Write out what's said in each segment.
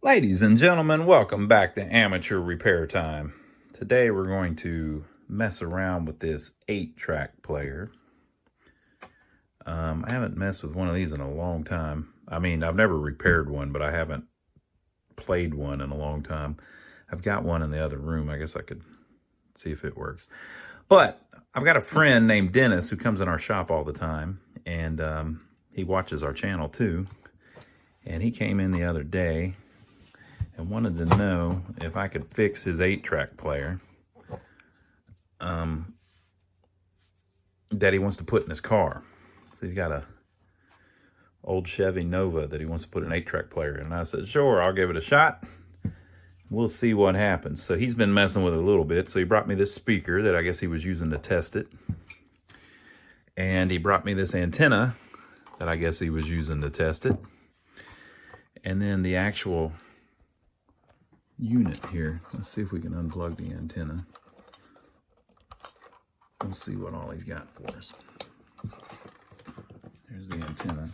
Ladies and gentlemen, welcome back to Amateur Repair Time. Today we're going to mess around with this 8-track player. I haven't messed with one of these in a long time. I mean, I've never repaired one, but I haven't played one in a long time. I've got one in the other room. I guess I could see if it works. But I've got a friend named Dennis who comes in our shop all the time, and he watches our channel too. And he came in the other day and wanted to know if I could fix his 8-track player that he wants to put in his car. So he's got a old Chevy Nova that he wants to put an 8-track player in. And I said, sure, I'll give it a shot. We'll see what happens. So he's been messing with it a little bit. So he brought me this speaker that I guess he was using to test it. And he brought me this antenna that I guess he was using to test it. And then the actual unit here. Let's see if we can unplug the antenna. We'll see what all he's got for us. There's the antenna.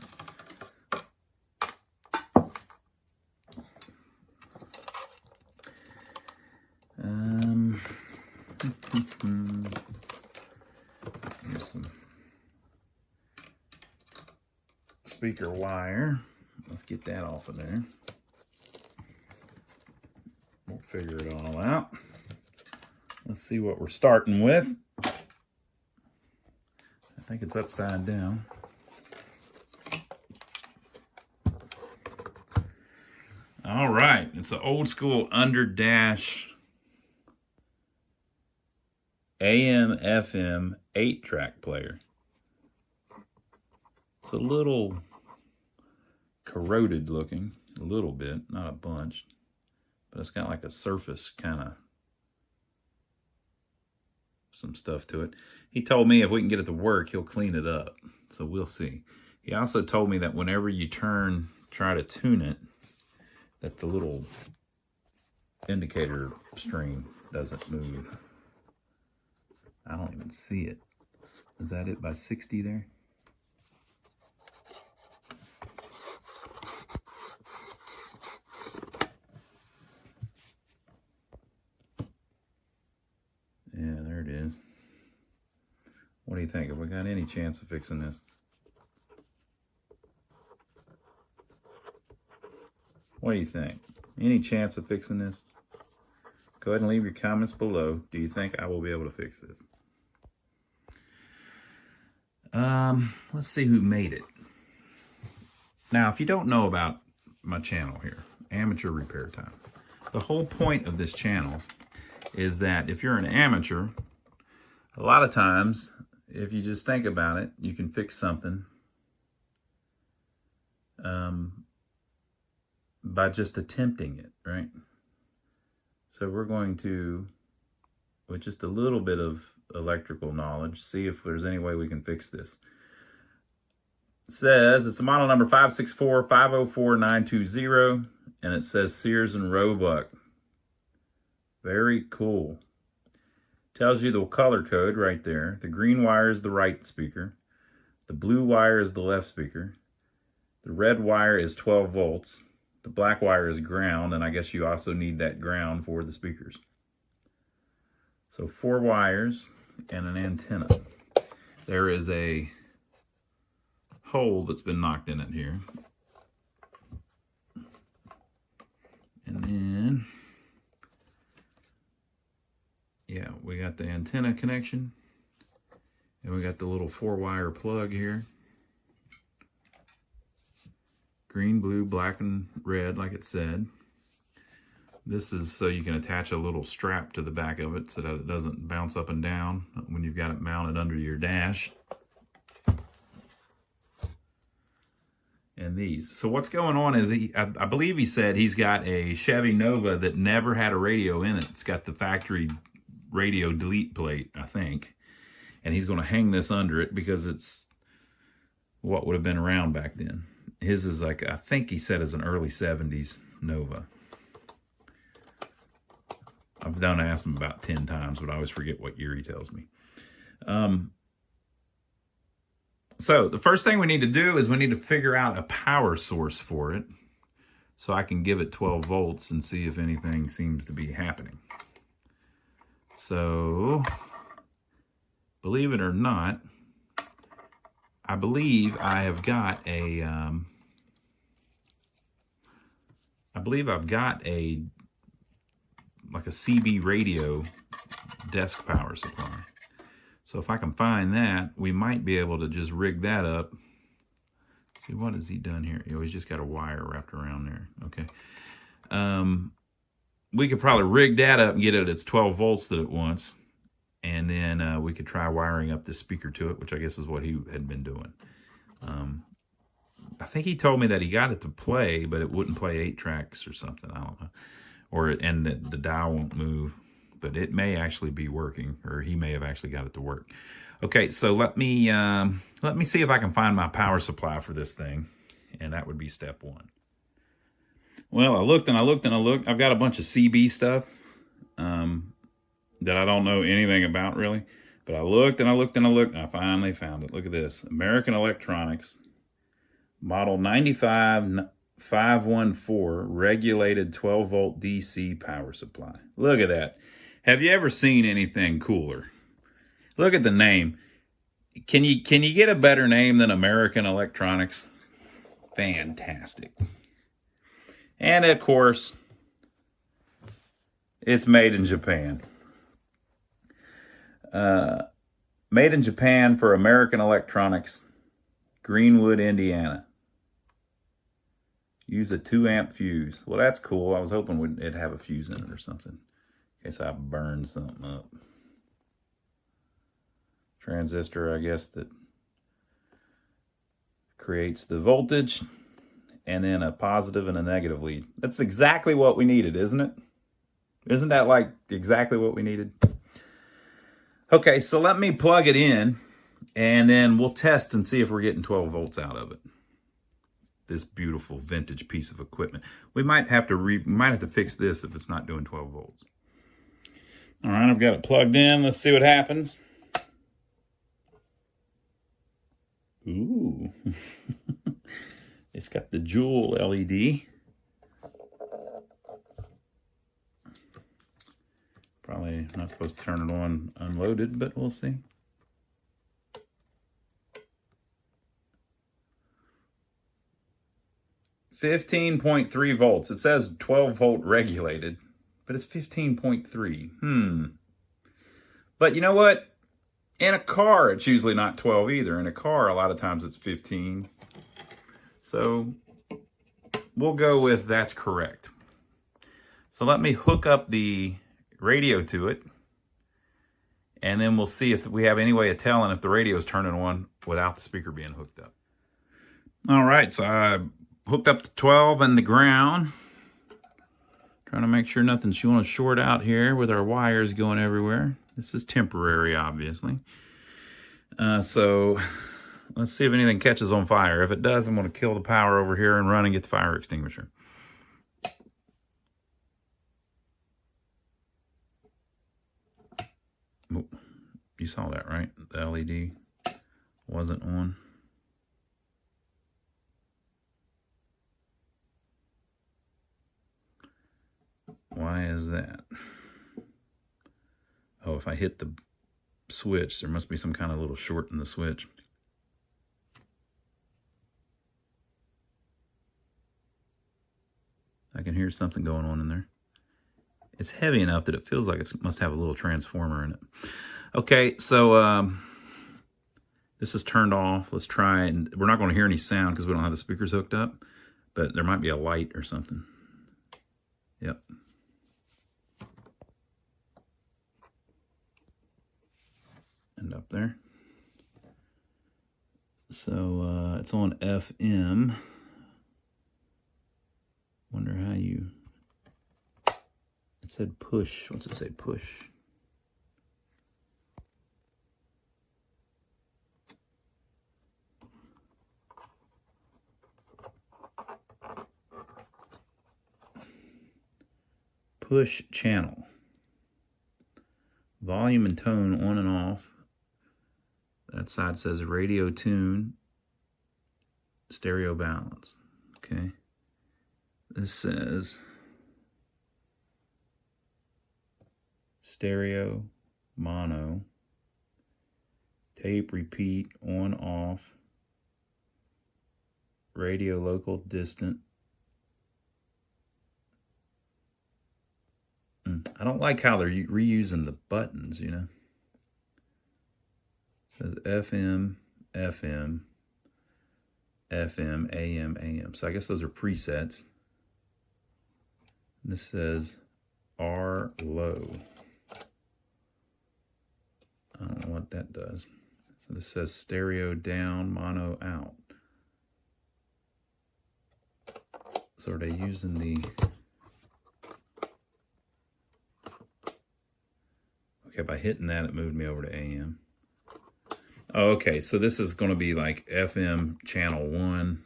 Here's some speaker wire. Let's get that off of there. We'll figure it all out. Let's see what we're starting with. I think it's upside down. All right, it's an old school under dash AM FM 8-track player. It's a little corroded looking, a little bit, not a bunch. But it's got like a surface kind of some stuff to it. He told me if we can get it to work, he'll clean it up. So we'll see. He also told me that whenever you try to tune it, that the little indicator string doesn't move. I don't even see it. Is that it by 60 there? Yeah, there it is. What do you think? Have we got any chance of fixing this? What do you think? Any chance of fixing this? Go ahead and leave your comments below. Do you think I will be able to fix this? Let's see who made it. Now, if you don't know about my channel here, Amateur Repair Time, the whole point of this channel is that if you're an amateur, a lot of times, if you just think about it, you can fix something by just attempting it, right? So we're going to, with just a little bit of electrical knowledge, see if there's any way we can fix this. It says it's a model number 564504920, and it says Sears and Roebuck. Very cool. Tells you the color code right there. The green wire is the right speaker. The blue wire is the left speaker. The red wire is 12 volts. The black wire is ground, and I guess you also need that ground for the speakers. So 4 wires and an antenna. There is a hole that's been knocked in it here. And then, yeah, we got the antenna connection, and we got the little 4-wire plug here. Green, blue, black, and red, like it said. This is so you can attach a little strap to the back of it so that it doesn't bounce up and down when you've got it mounted under your dash. And these. So what's going on is I believe he said he's got a Chevy Nova that never had a radio in it. It's got the factory radio delete plate, I think. And he's going to hang this under it because it's what would have been around back then. His is like, I think he said is an early 70s Nova. I've done ask him about 10 times, but I always forget what year he tells me. So the first thing we need to do is we need to figure out a power source for it. so I can give it 12 volts and see if anything seems to be happening. So, believe it or not, I believe I have got a, like a CB radio desk power supply. So if I can find that, we might be able to just rig that up. See, what has he done here? Oh, he's just got a wire wrapped around there. Okay. We could probably rig that up and get it at its 12 volts that it wants. And then we could try wiring up this speaker to it, which I guess is what he had been doing. I think he told me that he got it to play, but it wouldn't play 8 tracks or something. I don't know. And the dial won't move. But it may actually be working, or he may have actually got it to work. Okay, so let me see if I can find my power supply for this thing, and that would be step 1. Well, I looked and I looked and I looked. I've got a bunch of CB stuff that I don't know anything about really, but I looked and I looked and I looked, and I finally found it. Look at this, American Electronics, model 95514, regulated 12 volt DC power supply. Look at that. Have you ever seen anything cooler? Look at the name. Can you get a better name than American Electronics? Fantastic. And of course, it's made in Japan. Made in Japan for American Electronics, Greenwood, Indiana. Use a 2-amp fuse. Well, that's cool. I was hoping it'd have a fuse in it or something. In case I burn something up. Transistor, I guess, that creates the voltage, and then a positive and a negative lead. That's exactly what we needed, isn't it? Isn't that like exactly what we needed? Okay, so let me plug it in, and then we'll test and see if we're getting 12 volts out of it. This beautiful vintage piece of equipment. We might have to fix this if it's not doing 12 volts. All right, I've got it plugged in. Let's see what happens. Ooh. It's got the jewel LED. Probably not supposed to turn it on unloaded, but we'll see. $15.3 volts. It says 12 volt regulated, but it's 15.3. But you know what? In a car, it's usually not 12 either. In a car, a lot of times it's 15. So we'll go with that's correct. So let me hook up the radio to it, and then we'll see if we have any way of telling if the radio is turning on without the speaker being hooked up. All right, so I hooked up the 12 and the ground. Trying to make sure nothing's going to short out here with our wires going everywhere. This is temporary, obviously. So let's see if anything catches on fire. If it does, I'm going to kill the power over here and run and get the fire extinguisher. Oh, you saw that, right? The LED wasn't on. Why is that? Oh, if I hit the switch, there must be some kind of little short in the switch. I can hear something going on in there. It's heavy enough that it feels like it must have a little transformer in it. Okay, so this is turned off. Let's try, and we're not going to hear any sound because we don't have the speakers hooked up, but there might be a light or something. Yep. And up there. So it's on FM. Wonder how you... It said push. What's it say? Push. Push channel. Volume and tone on and off. That side says radio tune, stereo balance. Okay. this says stereo, mono, tape, repeat, on, off, radio, local, distant. I don't like how they're reusing the buttons, you know. It says FM, FM, FM, AM, AM. So I guess those are presets. This says R low. I don't know what that does. So this says stereo down, mono out. So are they using the... Okay, by hitting that, it moved me over to AM. Oh, okay, so this is going to be like FM channel 1,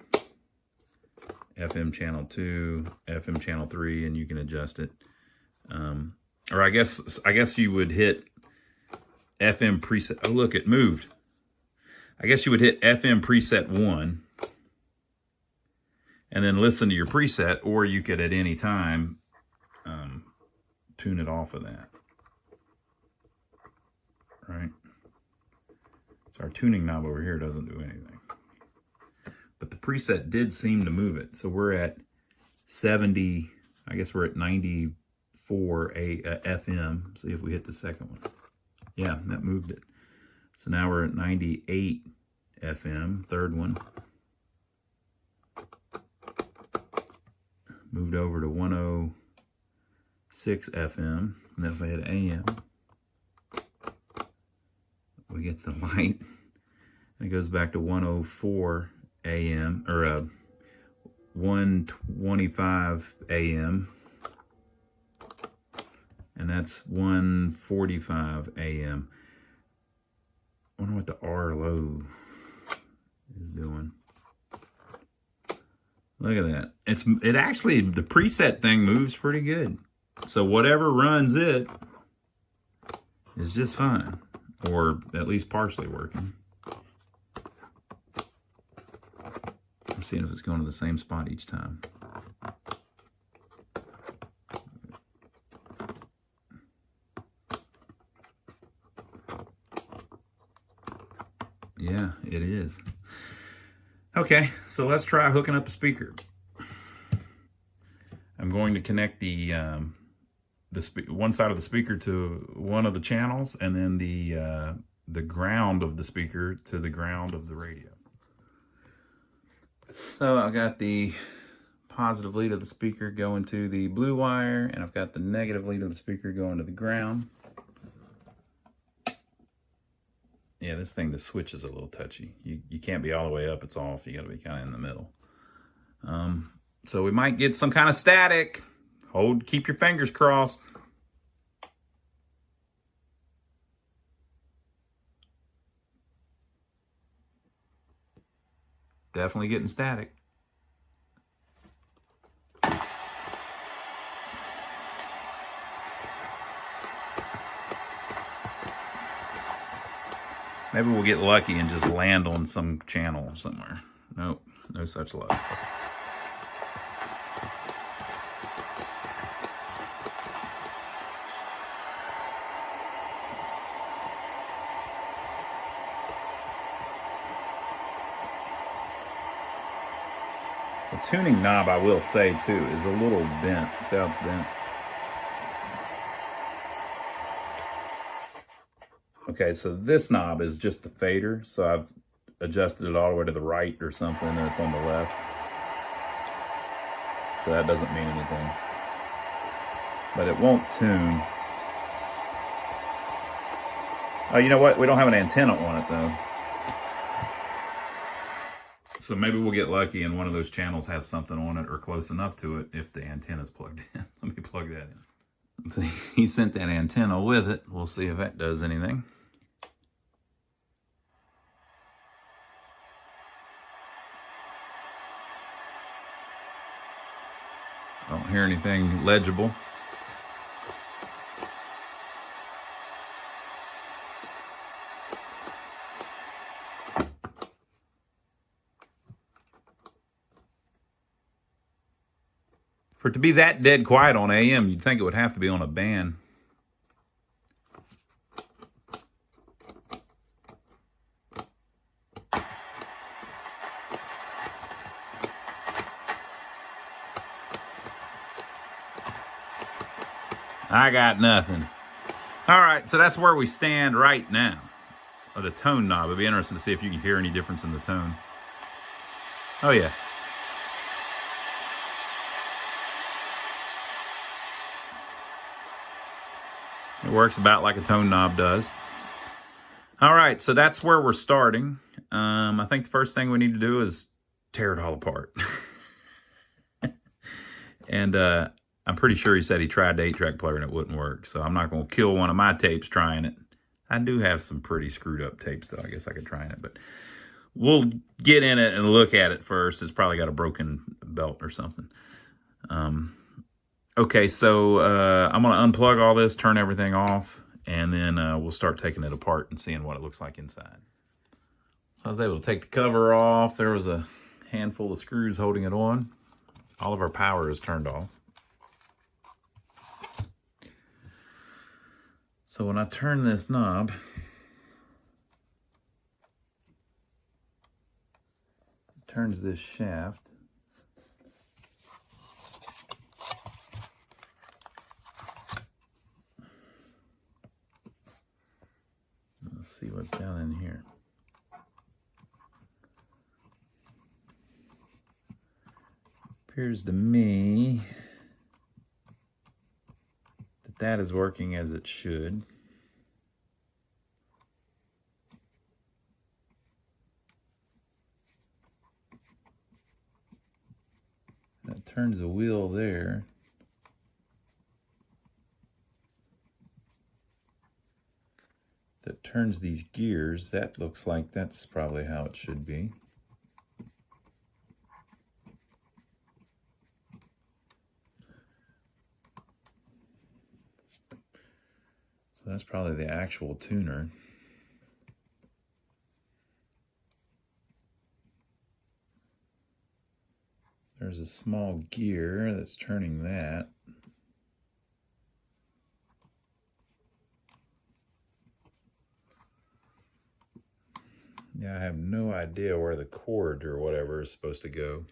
FM channel 2, FM channel 3, and you can adjust it. Or I guess you would hit FM preset. Oh, look, it moved. I guess you would hit FM preset 1 and then listen to your preset, or you could at any time tune it off of that. Right? So our tuning knob over here doesn't do anything. But the preset did seem to move it. So we're at 70, I guess we're at 94 FM. See if we hit the second one. Yeah, that moved it. So now we're at 98 FM, third one. Moved over to 106 FM. And then if I hit AM, we get the light, and it goes back to 104 AM, or 125 AM, and that's 145 AM. I wonder what the R low is doing. Look at that. It actually, the preset thing moves pretty good. So whatever runs it is just fine. Or at least partially working. I'm seeing if it's going to the same spot each time. Yeah, it is. Okay, so let's try hooking up a speaker. I'm going to connect the one side of the speaker to one of the channels, and then the ground of the speaker to the ground of the radio. So I've got the positive lead of the speaker going to the blue wire, and I've got the negative lead of the speaker going to the ground. Yeah, this thing, the switch is a little touchy. You can't be all the way up, it's off. You gotta be kind of in the middle. So we might get some kind of static. Keep your fingers crossed. Definitely getting static. Maybe we'll get lucky and just land on some channel somewhere. Nope, no such luck. The tuning knob, I will say too, is a little bent. See how it's bent? Okay, so this knob is just the fader, so I've adjusted it all the way to the right or something, and it's on the left. So that doesn't mean anything. But it won't tune. Oh, you know what? We don't have an antenna on it though. So maybe we'll get lucky and one of those channels has something on it or close enough to it if the antenna's plugged in. Let me plug that in. See, he sent that antenna with it. We'll see if that does anything. I don't hear anything legible. For it to be that dead quiet on AM, you'd think it would have to be on a band. I got nothing. All right, so that's where we stand right now. Oh, the tone knob. It'd be interesting to see if you can hear any difference in the tone. Oh, yeah. It works about like a tone knob does. All right, so that's where we're starting. I think the first thing we need to do is tear it all apart. And I'm pretty sure he said he tried the 8-track player and it wouldn't work. So I'm not going to kill one of my tapes trying it. I do have some pretty screwed up tapes, though. I guess I could try it. But we'll get in it and look at it first. It's probably got a broken belt or something. Okay, so I'm going to unplug all this, turn everything off, and then we'll start taking it apart and seeing what it looks like inside. So I was able to take the cover off. There was a handful of screws holding it on. All of our power is turned off. So when I turn this knob, it turns this shaft. Let's see what's down in here. Appears to me that is working as it should. That turns the wheel there. That turns these gears. That looks like that's probably how it should be. So that's probably the actual tuner. There's a small gear that's turning that. Yeah, I have no idea where the cord or whatever is supposed to go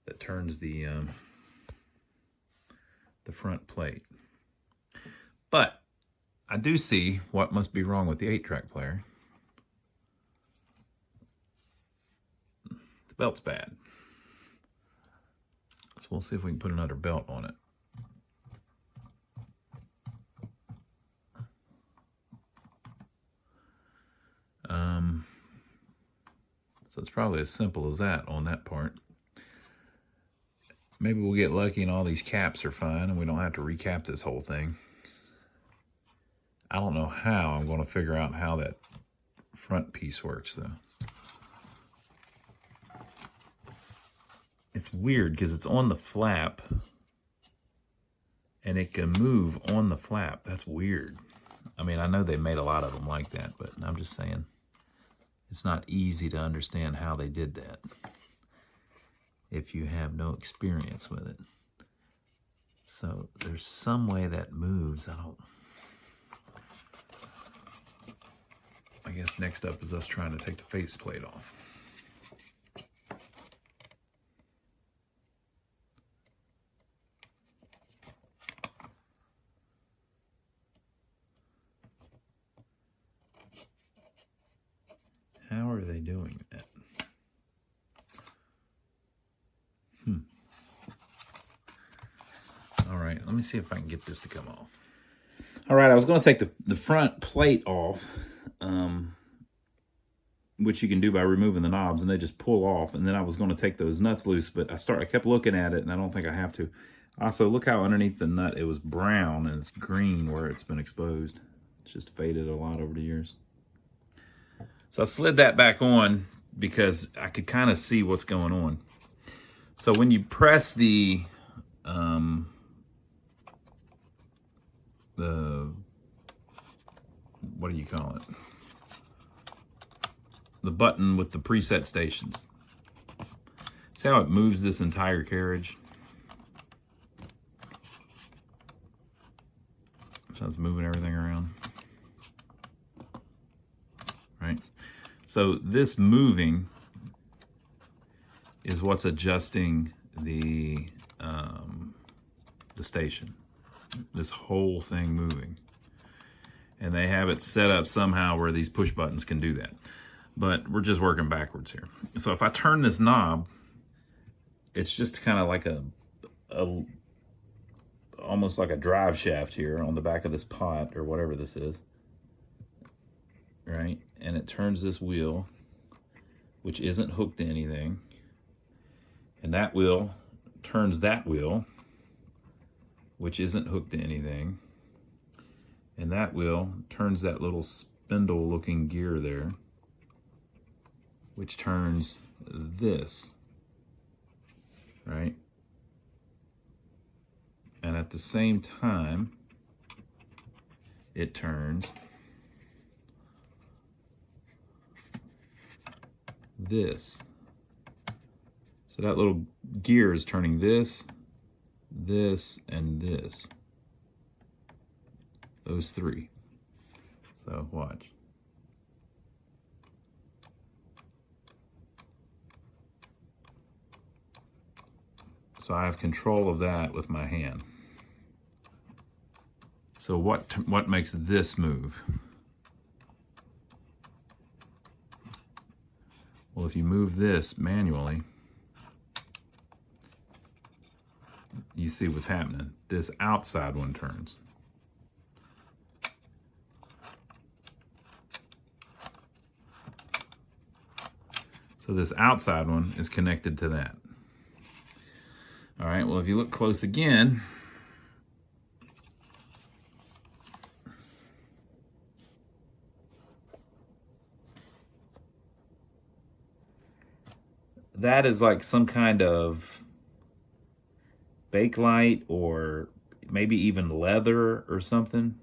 that turns the front plate. But I do see what must be wrong with the 8-track player. The belt's bad. So we'll see if we can put another belt on it. So it's probably as simple as that on that part. Maybe we'll get lucky and all these caps are fine and we don't have to recap this whole thing. I don't know how I'm going to figure out how that front piece works, though. It's weird because it's on the flap and it can move on the flap. That's weird. I mean, I know they made a lot of them like that, but I'm just saying it's not easy to understand how they did that if you have no experience with it. So there's some way that moves. I guess next up is us trying to take the faceplate off. How are they doing that? All right, let me see if I can get this to come off. All right, I was going to take the front plate off, which you can do by removing the knobs, and they just pull off. And then I was going to take those nuts loose, but I kept looking at it, and I don't think I have to. Also, look how underneath the nut it was brown, and it's green where it's been exposed. It's just faded a lot over the years. So I slid that back on because I could kind of see what's going on. So when you press the what do you call it? The button with the preset stations. See how it moves this entire carriage? So it's moving everything around. Right? So this moving is what's adjusting the station. This whole thing moving. And they have it set up somehow where these push buttons can do that. But we're just working backwards here. So if I turn this knob, it's just kind of like almost like a drive shaft here on the back of this pot or whatever this is. Right? And it turns this wheel, which isn't hooked to anything. And that wheel turns that wheel, which isn't hooked to anything. And that wheel turns that little spindle looking gear there, which turns this, right? And at the same time, it turns this. So that little gear is turning this, this, and this. Those three. So watch. So I have control of that with my hand. So what makes this move? Well, if you move this manually, you see what's happening. This outside one turns. So this outside one is connected to that. All right, well, if you look close again, that is like some kind of bakelite or maybe even leather or something.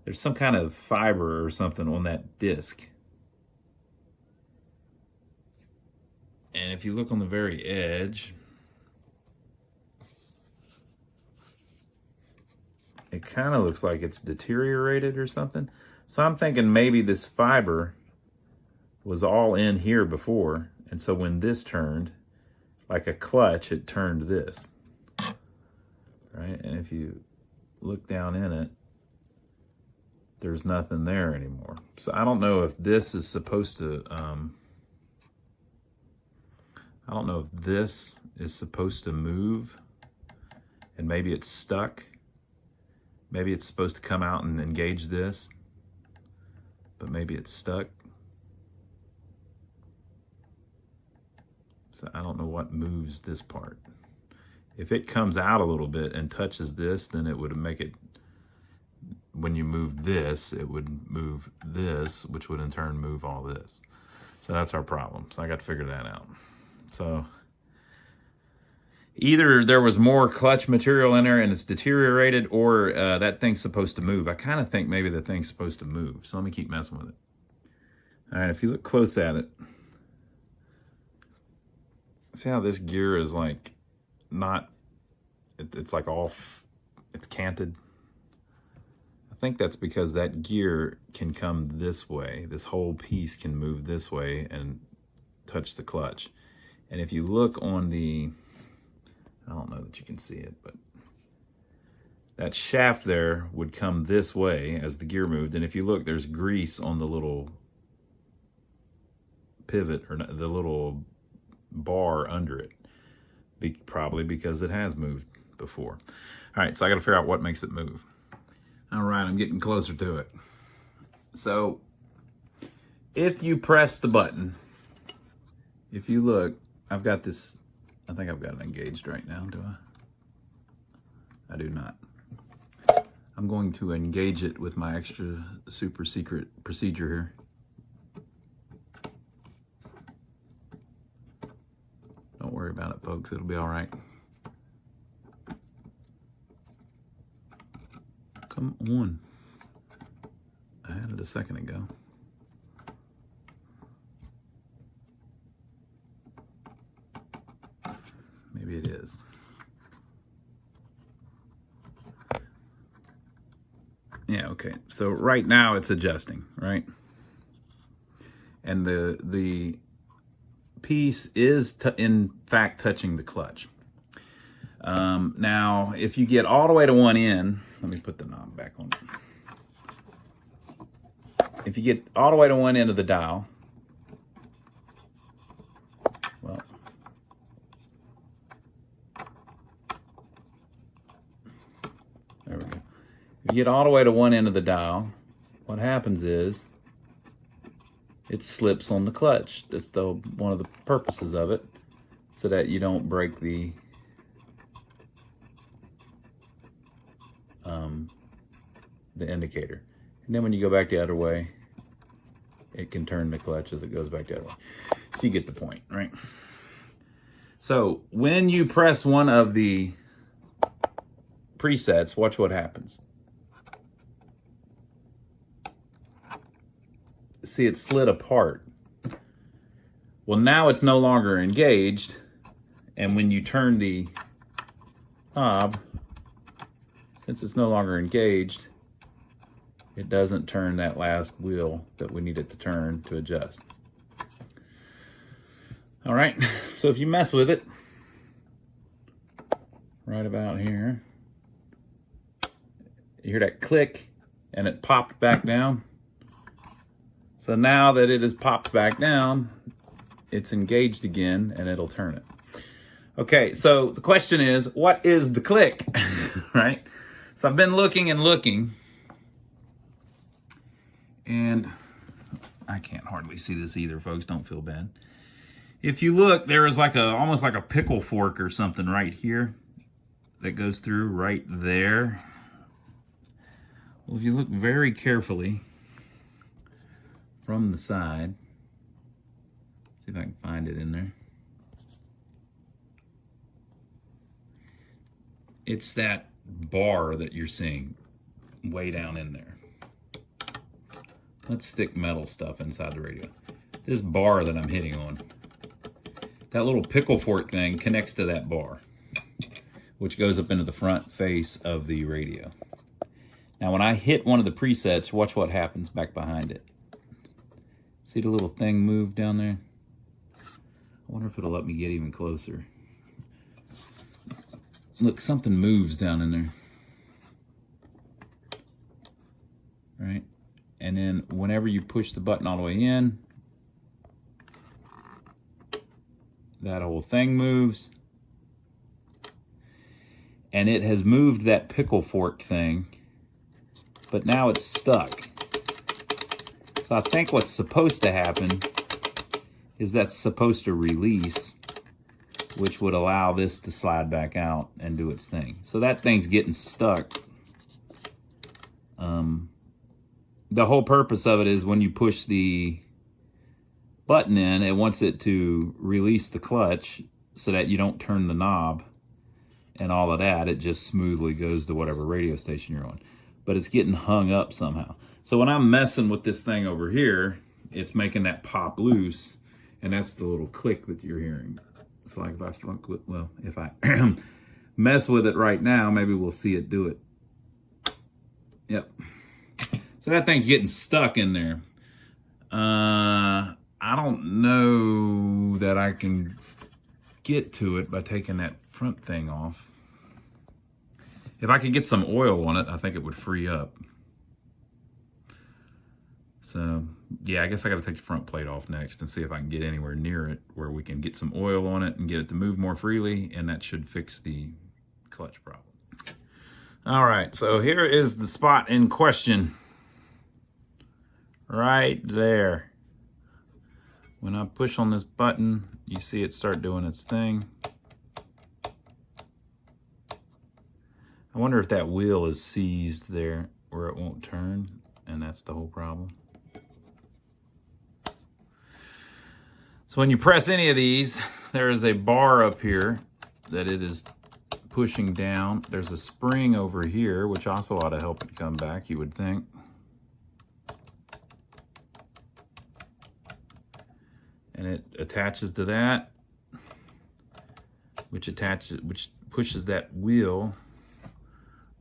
There's some kind of fiber or something on that disc. And if you look on the very edge, it kind of looks like it's deteriorated or something. So I'm thinking maybe this fiber was all in here before. And so when this turned, like a clutch, it turned this. Right? And if you look down in it, there's nothing there anymore. So I don't know if this is supposed to, I don't know if this is supposed to move and maybe it's stuck. Maybe it's supposed to come out and engage this, but maybe it's stuck. So I don't know what moves this part. If it comes out a little bit and touches this, then it would make it, when you move this, it would move this, which would in turn move all this. So that's our problem. So I got to figure that out. So either there was more clutch material in there and it's deteriorated, or that thing's supposed to move. I kind of think maybe the thing's supposed to move. So let me keep messing with it. All right, if you look close at it, see how this gear is like not, it's like off, it's canted. I think that's because that gear can come this way. This whole piece can move this way and touch the clutch. And if you look on the, I don't know that you can see it, but that shaft there would come this way as the gear moved. And if you look, there's grease on the little pivot or the little bar under it, probably because it has moved before. All right, so I got to figure out what makes it move. All right, I'm getting closer to it. So if you press the button, if you look, I've got this, I think I've got it engaged right now, do I? I do not. I'm going to engage it with my extra super secret procedure here. Don't worry about it, folks. It'll be all right. Come on. I had it a second ago. Maybe it is. Yeah, okay. So right now it's adjusting, right? And the piece is in fact touching the clutch. Now, if you get all the way to one end, let me put the knob back on. If you get all the way to one end of the dial, well, there we go. If you get all the way to one end of the dial, what happens is it slips on the clutch. That's one of the purposes of it, so that you don't break the indicator. And then when you go back the other way, it can turn the clutch as it goes back the other way. So you get the point, right? So when you press one of the presets, watch what happens. See, it slid apart. Well, now it's no longer engaged, and when you turn the knob, since it's no longer engaged, it doesn't turn that last wheel that we need it to turn to adjust. All right, so if you mess with it, right about here, you hear that click, and it popped back down. So now that it has popped back down, it's engaged again, and it'll turn it. Okay, so the question is, what is the click, right? So I've been looking and looking, and I can't hardly see this either, folks. Don't feel bad. If you look, there is like almost like a pickle fork or something right here that goes through right there. Well, if you look very carefully from the side, see if I can find it in there. It's that bar that you're seeing way down in there. Let's stick metal stuff inside the radio. This bar that I'm hitting on, that little pickle fork thing connects to that bar, which goes up into the front face of the radio. Now when I hit one of the presets, watch what happens back behind it. See the little thing move down there? I wonder if it'll let me get even closer. Look, something moves down in there. Right? And then whenever you push the button all the way in, that whole thing moves. And it has moved that pickle fork thing, but now it's stuck. So I think what's supposed to happen is that's supposed to release, which would allow this to slide back out and do its thing. So that thing's getting stuck. The whole purpose of it is when you push the button in, it wants it to release the clutch so that you don't turn the knob and all of that. It just smoothly goes to whatever radio station you're on. But it's getting hung up somehow. So when I'm messing with this thing over here, it's making that pop loose, and that's the little click that you're hearing. It's like if I funk with, well, if I mess with it right now, maybe we'll see it do it. Yep. So that thing's getting stuck in there. I don't know that I can get to it by taking that front thing off. If I could get some oil on it, I think it would free up. So, yeah, I guess I got to take the front plate off next and see if I can get anywhere near it where we can get some oil on it and get it to move more freely, and that should fix the clutch problem. All right, so here is the spot in question. Right there. When I push on this button, you see it start doing its thing. I wonder if that wheel is seized there where it won't turn, and that's the whole problem. So when you press any of these, there is a bar up here that it is pushing down. There's a spring over here, which also ought to help it come back, you would think. And it attaches to that, which pushes that wheel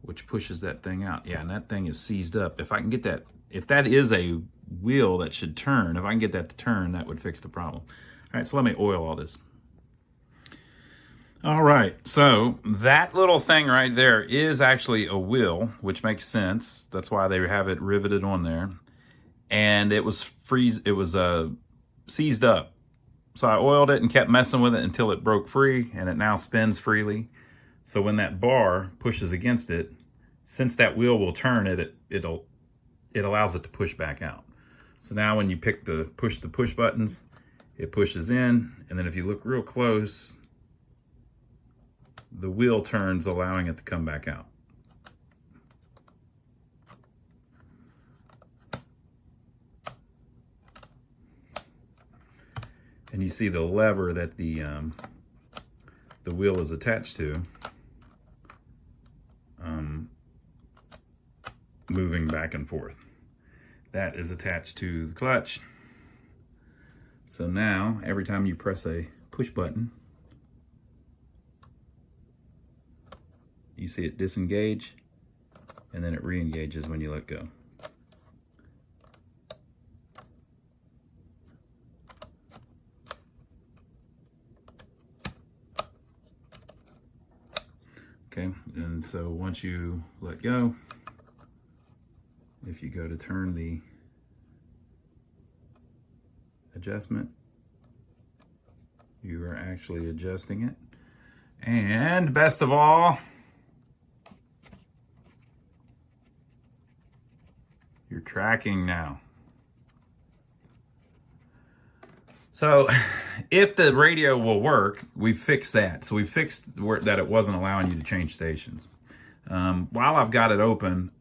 which pushes that thing out. Yeah, and that thing is seized up. If I can get that, if that is a wheel that should turn, if I can get that to turn, that would fix the problem. All right, so let me oil all this. All right, so that little thing right there is actually a wheel, which makes sense. That's why they have it riveted on there. And it was seized up. So I oiled it and kept messing with it until it broke free, and it now spins freely. So when that bar pushes against it, since that wheel will turn, it allows it to push back out. So now when you push the push buttons, it pushes in, and then if you look real close, the wheel turns, allowing it to come back out. And you see the lever that the wheel is attached to moving back and forth. That is attached to the clutch. So now, every time you press a push button, you see it disengage, and then it re-engages when you let go. Okay, and so once you let go, if you go to turn the adjustment, you are actually adjusting it. And best of all, you're tracking now. So if the radio will work, we fixed that. So we fixed that it wasn't allowing you to change stations. While I've got it open,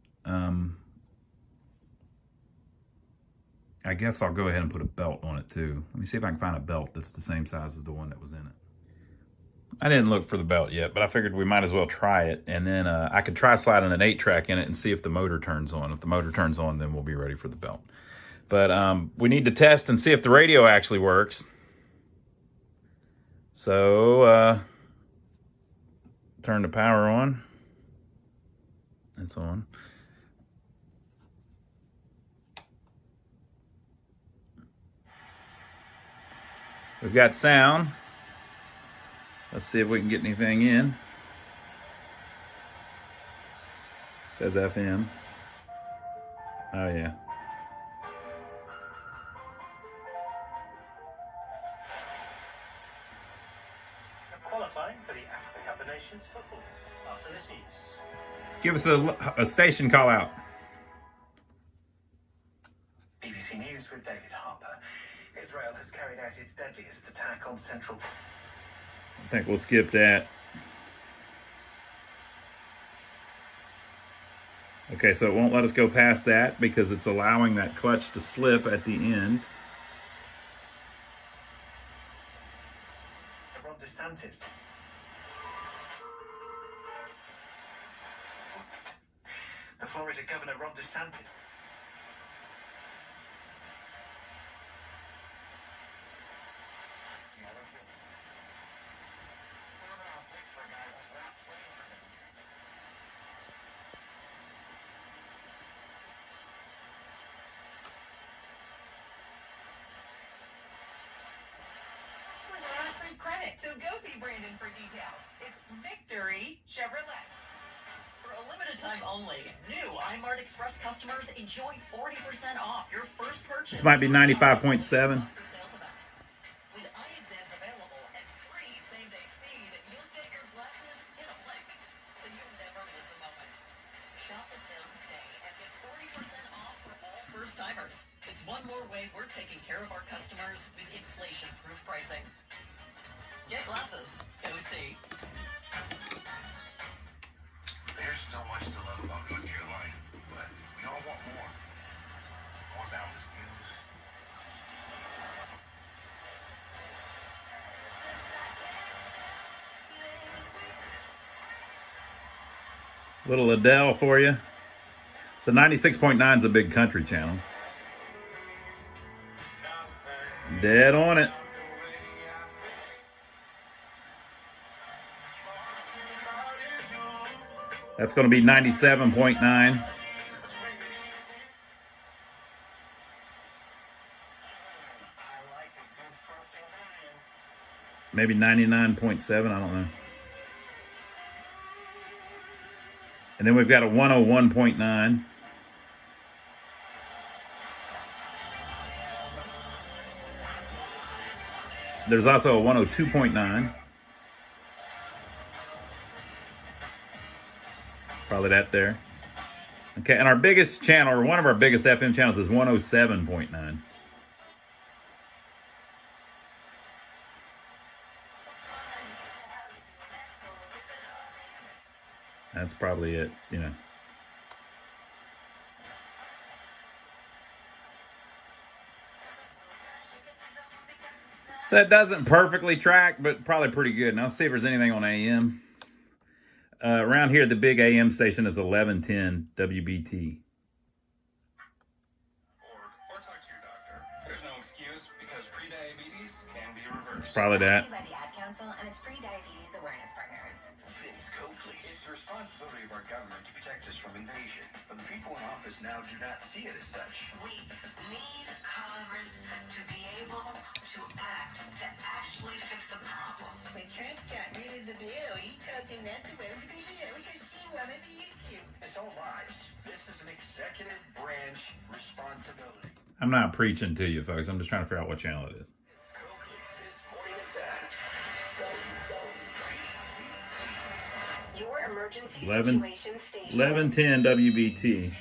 I guess I'll go ahead and put a belt on it too. Let me see if I can find a belt that's the same size as the one that was in it. I didn't look for the belt yet, but I figured we might as well try it. And then I could try sliding an 8-track in it and see if the motor turns on. If the motor turns on, then we'll be ready for the belt. But we need to test and see if the radio actually works. So turn the power on. It's on. We've got sound. Let's see if we can get anything in. It says FM. Oh yeah. Qualifying for the Africa Cup of Nations football after this news. Give us a station call out. BBC News with David Harper. Israel has carried out its deadliest attack on central. I think we'll skip that. Okay, so it won't let us go past that because it's allowing that clutch to slip at the end. Ron DeSantis. The Florida Governor Ron DeSantis. Credit. So go see Brandon for details. It's Victory Chevrolet. For a limited time only, new iMart Express customers enjoy 40% off your first purchase. This might be 95.7. With eye exams available and free same-day speed, you'll get your glasses in a blink, so you'll never miss a moment. Shop the sale today and get 40% off for all first-timers. It's one more way we're taking care of our customers with inflation-proof pricing. Get glasses. Go see. There's so much to love about North Carolina, but we all want more. More boundless views. Little Adele for you. So 96.9 is a big country channel. Dead on it. That's going to be 97.9. Maybe 99.7, I don't know. And then we've got a 101.9. There's also a 102.9. Probably that there. Okay, and our biggest channel, or one of our biggest FM channels, is 107.9. That's probably it, you know. So it doesn't perfectly track, but probably pretty good. Now let's see if there's anything on AM. Around here, the big AM station is 1110 WBT. Or talk to your doctor. There's no excuse because prediabetes can be reversed. It's probably that. By the Ad Council and its pre-diabetes awareness partners. Vince Coakley. It's the responsibility of our government to protect us from invasion. But the people in office now do not see it as such. We need Congress to be able to act, to actually fix the problem. When Trump got rid of the bill, he told them not to vote for the bill because she wanted the issue. It's all lies. This is an executive branch responsibility. I'm not preaching to you, folks. I'm just trying to figure out what channel it is. Coakley, this morning attack. Your emergency 11 situation station. 1110 WBT.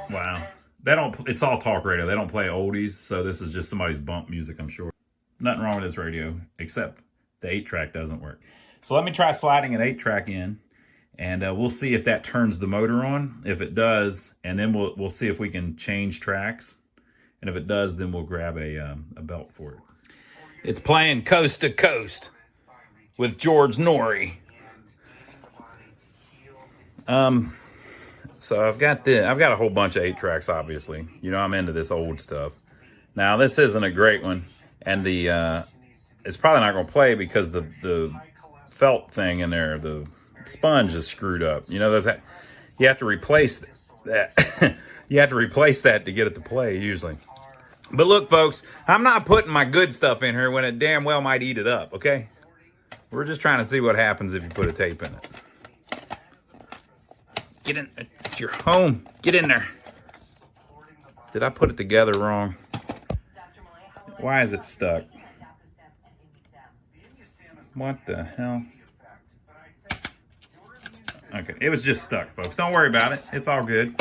Wow. They don't. It's all talk radio. They don't play oldies, so this is just somebody's bump music, I'm sure. Nothing wrong with this radio, except the 8-track doesn't work. So let me try sliding an 8-track in, and we'll see if that turns the motor on. If it does, and then we'll see if we can change tracks. And if it does, then we'll grab a belt for it. It's playing Coast to Coast with George Norrie. So I've got a whole bunch of 8-tracks, obviously. You know, I'm into this old stuff. Now, this isn't a great one, and it's probably not going to play because the felt thing in there, the sponge is screwed up. You know, you have to replace that. You have to replace that to get it to play, usually. But look, folks, I'm not putting my good stuff in here when it damn well might eat it up, okay? We're just trying to see what happens if you put a tape in it. Get in. It's your home. Get in there. Did I put it together wrong? Why is it stuck? What the hell? Okay, it was just stuck, folks. Don't worry about it. It's all good.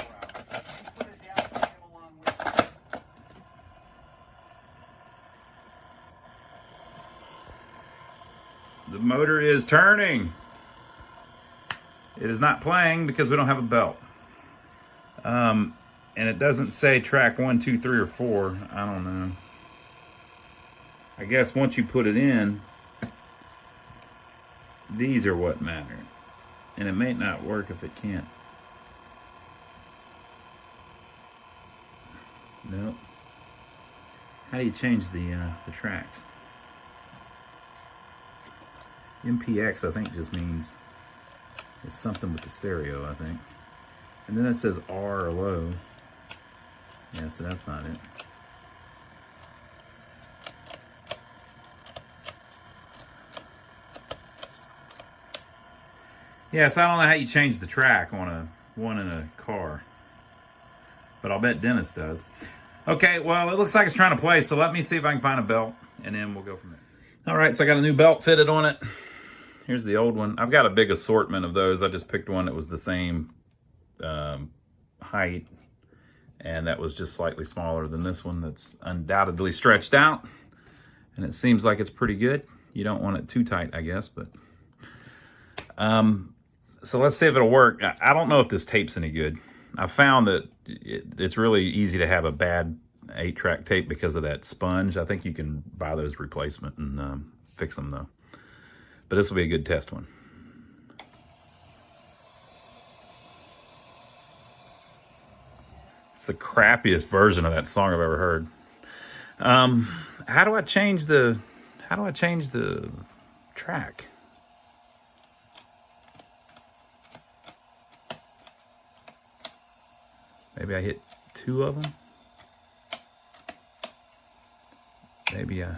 The motor is turning. It is not playing because we don't have a belt. And it doesn't say track 1, 2, 3, or 4. I don't know. I guess once you put it in, these are what matter. And it may not work if it can't. Nope. How do you change the tracks? MPX, I think, just means it's something with the stereo, I think. And then it says R or low. Yeah, so that's not it. Yeah, so I don't know how you change the track on one in a car. But I'll bet Dennis does. Okay, well, it looks like it's trying to play, so let me see if I can find a belt, and then we'll go from there. All right, so I got a new belt fitted on it. Here's the old one. I've got a big assortment of those. I just picked one that was the same height, and that was just slightly smaller than this one that's undoubtedly stretched out, and it seems like it's pretty good. You don't want it too tight, I guess, but so let's see if it'll work. I don't know if this tape's any good. I found that it's really easy to have a bad 8-track tape because of that sponge. I think you can buy those replacement and fix them though. But this will be a good test one. It's the crappiest version of that song I've ever heard. How do I change the track. Maybe I hit 2 of them. Maybe I...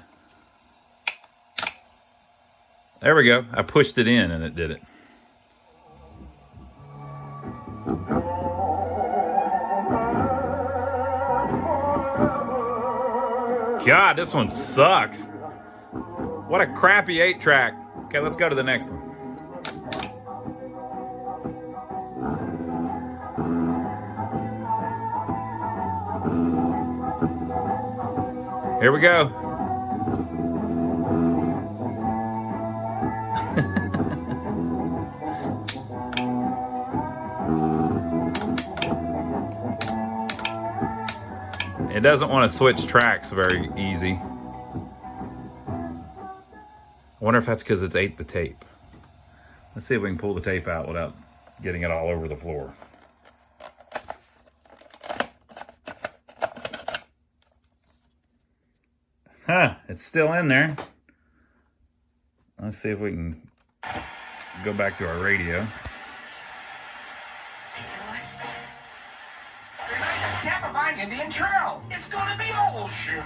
There we go. I pushed it in and it did it. God, this one sucks. What a crappy 8-track. Okay, let's go to the next one. Here we go. It doesn't want to switch tracks very easy. I wonder if that's because it's ate the tape. Let's see if we can pull the tape out without getting it all over the floor. Huh, it's still in there. Let's see if we can go back to our radio. Behind Indian Trail. It's gonna be old shit.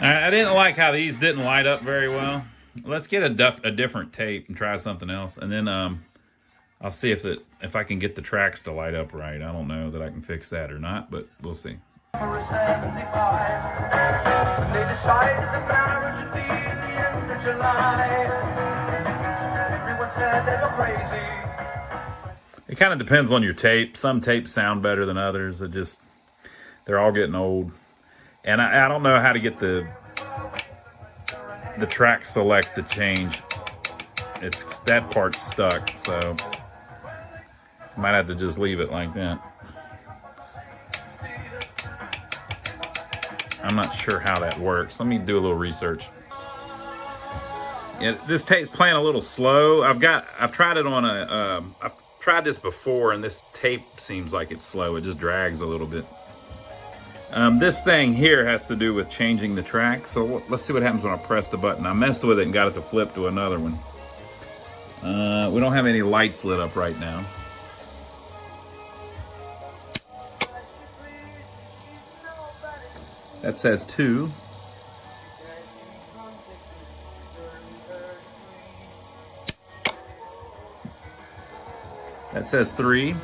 I didn't like how these didn't light up very well. Let's get a different tape and try something else, and then I'll see if I can get the tracks to light up right. I don't know that I can fix that or not, but we'll see. They decided the marriage would be the end of July. Everyone said they were crazy. It kind of depends on your tape. Some tapes sound better than others. They're all getting old. And I don't know how to get the track select to change. That part's stuck, so might have to just leave it like that. I'm not sure how that works. Let me do a little research. Yeah, this tape's playing a little slow. I've tried it on I've tried this before, and this tape seems like it's slow. It just drags a little bit. This thing here has to do with changing the track. So let's see what happens when I press the button. I messed with it and got it to flip to another one. We don't have any lights lit up right now. That says 2. That says 3.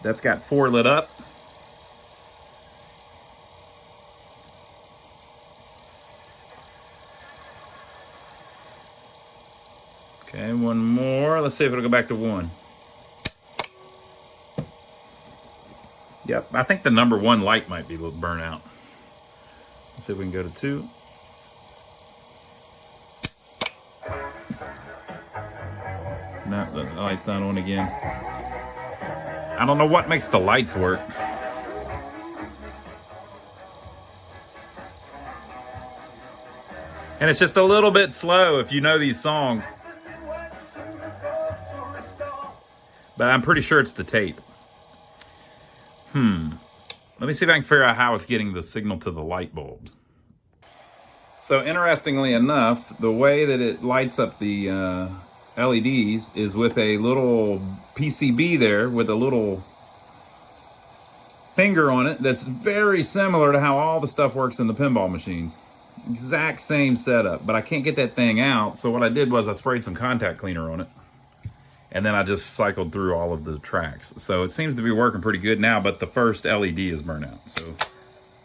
That's got 4 lit up. Okay, one more. Let's see if it'll go back to 1. Yep, I think the number 1 light might be a little burnt out. Let's see if we can go to 2. No, the light's not on again. I don't know what makes the lights work. And it's just a little bit slow if you know these songs. But I'm pretty sure it's the tape. Let me see if I can figure out how it's getting the signal to the light bulbs. So interestingly enough, the way that it lights up the LEDs is with a little PCB there with a little finger on it that's very similar to how all the stuff works in the pinball machines. Exact same setup, but I can't get that thing out. So what I did was I sprayed some contact cleaner on it, and then I just cycled through all of the tracks. So it seems to be working pretty good now, but the first LED is burnt out. So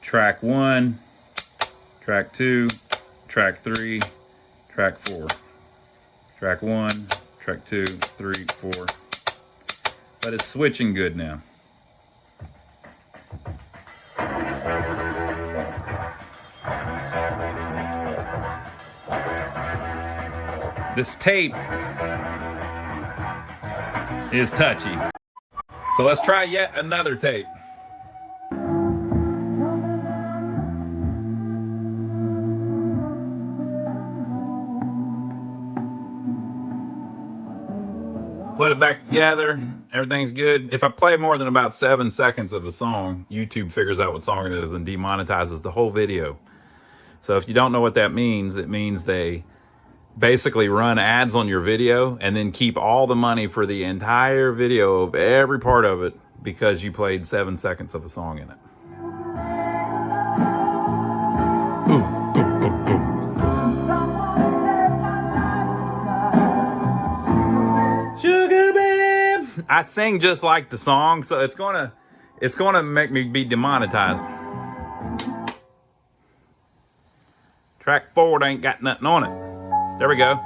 track 1, track 2, track 3, track 4. Track 1, track 2, 3, 4. But it's switching good now. This tape is touchy. So let's try yet another tape. Put it back together. Everything's good. If I play more than about 7 seconds of a song, YouTube figures out what song it is and demonetizes the whole video. So if you don't know what that means, it means they basically run ads on your video and then keep all the money for the entire video of every part of it because you played 7 seconds of a song in it. Boom, boom, boom, boom. Sugar babe. I sing just like the song, so it's gonna make me be demonetized. Track 4 ain't got nothing on it. There we go.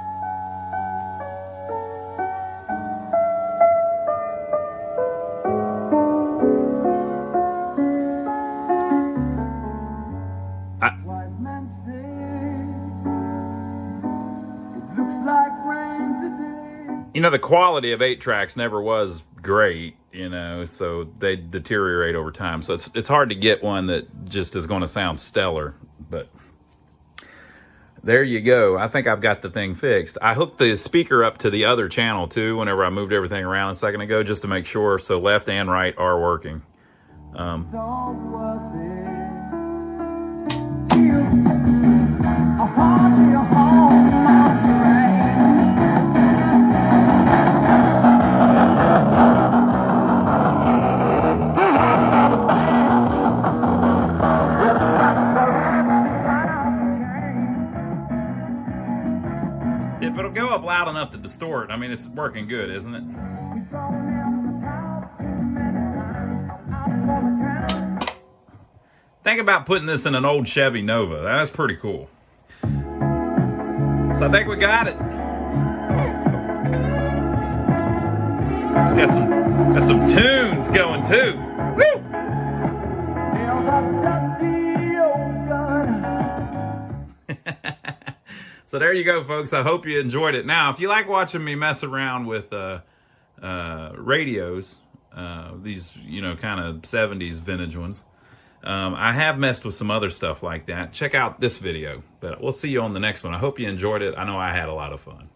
You know, the quality of 8 tracks never was great, you know, so they deteriorate over time. So it's hard to get one that just is going to sound stellar, but there you go. I think I've got the thing fixed. I hooked the speaker up to the other channel too whenever I moved everything around a second ago just to make sure, so left and right are working. If it'll go up loud enough to distort, I mean, it's working good, isn't it? Think about putting this in an old Chevy Nova. That's pretty cool. So I think we got it. It's got some tunes going too. Woo! So there you go, folks. I hope you enjoyed it. Now, if you like watching me mess around with radios, these, you know, kind of 70s vintage ones, I have messed with some other stuff like that. Check out this video, but we'll see you on the next one. I hope you enjoyed it. I know I had a lot of fun.